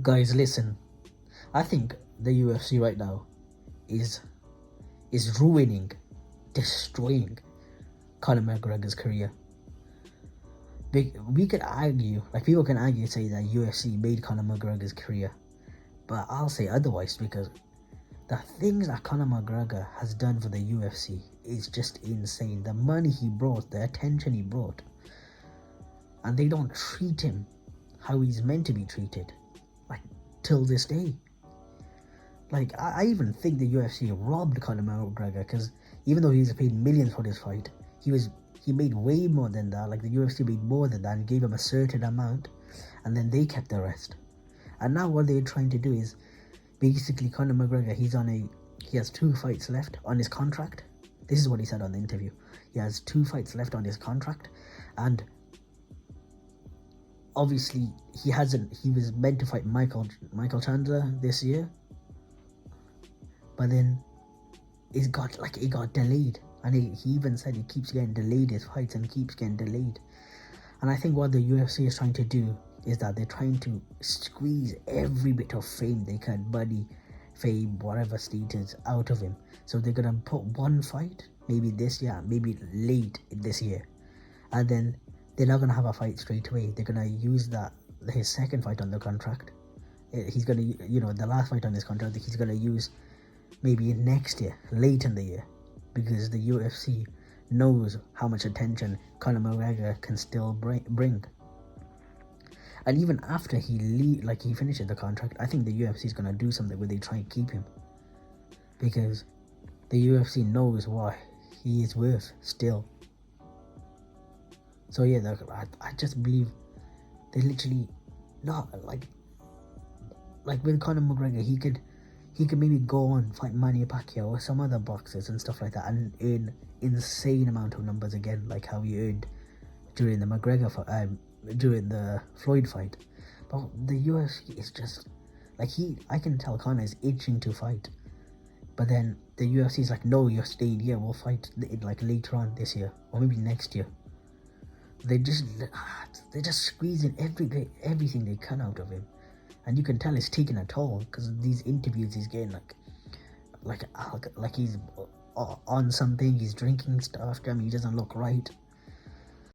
Guys, listen. I think the UFC right now is ruining, destroying Conor McGregor's career. We could argue, like people can argue, say that UFC made Conor McGregor's career, but I'll say otherwise, because the things that Conor McGregor has done for the UFC is just insane. The money he brought, the attention he brought, and they don't treat him how he's meant to be treated, like till this day. Like I even think the UFC robbed Conor McGregor, because even though he was paid millions for this fight, he made way more than that. Like the UFC made more than that and gave him a certain amount, and then they kept the rest. And now what they're trying to do is basically Conor McGregor, he has 2 fights left on his contract. This is what he said on the interview. He has 2 fights left on his contract, and obviously he was meant to fight Michael Chandler this year, but then it got delayed. And he even said he keeps getting delayed, his fights, and keeps getting delayed. And I think what the UFC is trying to do is that they're trying to squeeze every bit of fame they can, money, fame, whatever status, out of him. So they're going to put 1 fight, maybe this year, maybe late this year. And then they're not going to have a fight straight away. They're going to use his second fight on the contract. He's going to, the last fight on his contract, he's going to use maybe next year, late in the year. Because the UFC knows how much attention Conor McGregor can still bring. And even after he finishes the contract, I think the UFC is going to do something where they try and keep him. Because the UFC knows what he is worth still. So yeah, I just believe they literally, not like with Conor McGregor, he could maybe go on, fight Manny Pacquiao or some other boxers and stuff like that, and earn insane amount of numbers again, like how he earned during the during the Floyd fight. But the UFC is just like I can tell Conor is itching to fight, but then the UFC is like, no, you're staying here. We'll fight like later on this year or maybe next year. They're just squeezing everything they can out of him. And you can tell it's taking a toll, because these interviews he's getting like he's on something, he's drinking stuff. I mean, he doesn't look right.